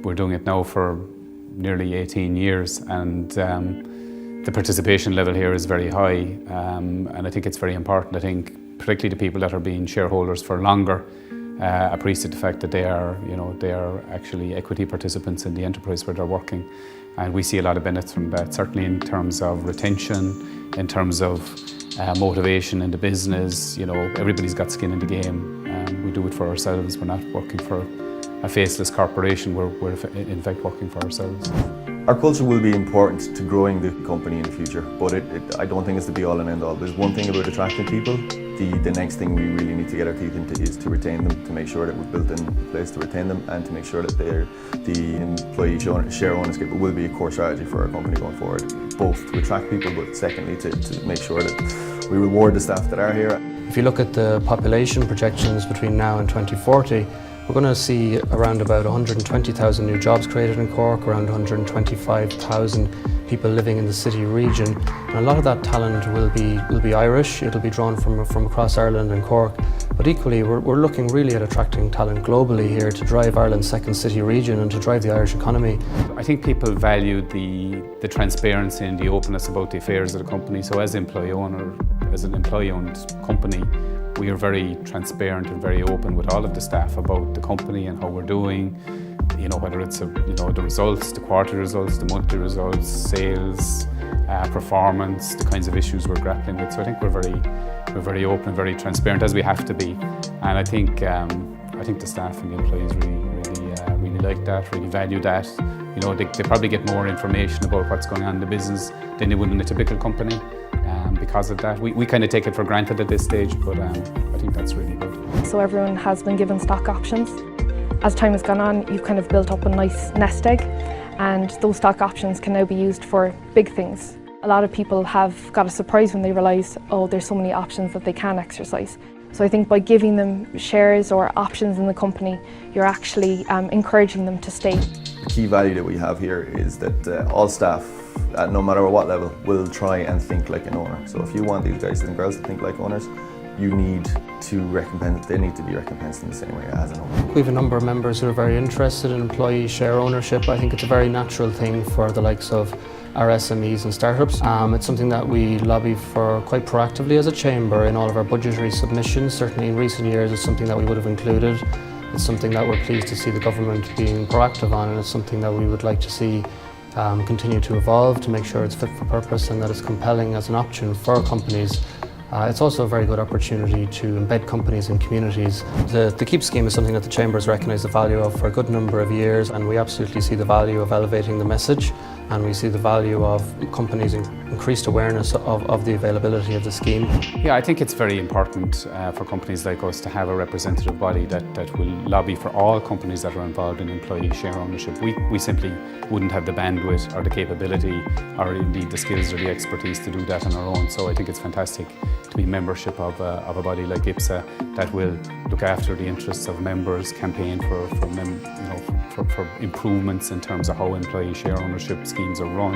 we're doing it now for nearly 18 years, and the participation level here is very high, and I think it's very important. I think particularly the people that are being shareholders for longer appreciate the fact that they are actually equity participants in the enterprise where they're working, and we see a lot of benefits from that, certainly in terms of retention, in terms of motivation in the business. Everybody's got skin in the game, and we do it for ourselves. We're not working for a faceless corporation, we're in fact working for ourselves. Our culture will be important to growing the company in the future, but I don't think it's the be-all and end-all. There's one thing about attracting people. The next thing we really need to get our teeth into is to retain them, to make sure that we've built in a place to retain them, and to make sure that the employee share ownership will be a core strategy for our company going forward, both to attract people, but secondly to make sure that we reward the staff that are here. If you look at the population projections between now and 2040, we're going to see around about 120,000 new jobs created in Cork, around 125,000 people living in the city region, and a lot of that talent will be Irish. It'll be drawn from across Ireland and Cork, but equally we're looking really at attracting talent globally here to drive Ireland's second city region and to drive the Irish economy. I think people value the transparency and the openness about the affairs of the company. So as an employee-owned company, we are very transparent and very open with all of the staff about the company and how we're doing. Whether it's the results, the quarterly results, the monthly results, sales, performance, the kinds of issues we're grappling with. So I think we're very open, very transparent, as we have to be. And I think the staff and the employees really like that, really value that. They probably get more information about what's going on in the business than they would in a typical company. Because of that, we kind of take it for granted at this stage, but I think that's really good. So everyone has been given stock options. As time has gone on, you've kind of built up a nice nest egg, and those stock options can now be used for big things. A lot of people have got a surprise when they realise, oh, there's so many options that they can exercise. So I think by giving them shares or options in the company, you're actually encouraging them to stay. The key value that we have here is that all staff, at no matter what level, will try and think like an owner. So if you want these guys and girls to think like owners, you need to recompense, they need to be recompensed in the same way as an owner. We have a number of members who are very interested in employee share ownership. I think it's a very natural thing for the likes of our SMEs and startups. It's something that we lobby for quite proactively as a chamber in all of our budgetary submissions. Certainly in recent years it's something that we would have included. It's something that we're pleased to see the government being proactive on, and it's something that we would like to see continue to evolve to make sure it's fit for purpose and that it's compelling as an option for companies. It's also a very good opportunity to embed companies in communities. The KEEP scheme is something that the Chamber has recognised the value of for a good number of years, and we absolutely see the value of elevating the message, and we see the value of companies' increased awareness of the availability of the scheme. Yeah, I think it's very important for companies like us to have a representative body that will lobby for all companies that are involved in employee share ownership. We simply wouldn't have the bandwidth or the capability or indeed the skills or the expertise to do that on our own. So I think it's fantastic to be membership of a body like Ipsa that will look after the interests of members, campaign for improvements in terms of how employee share ownership schemes are run.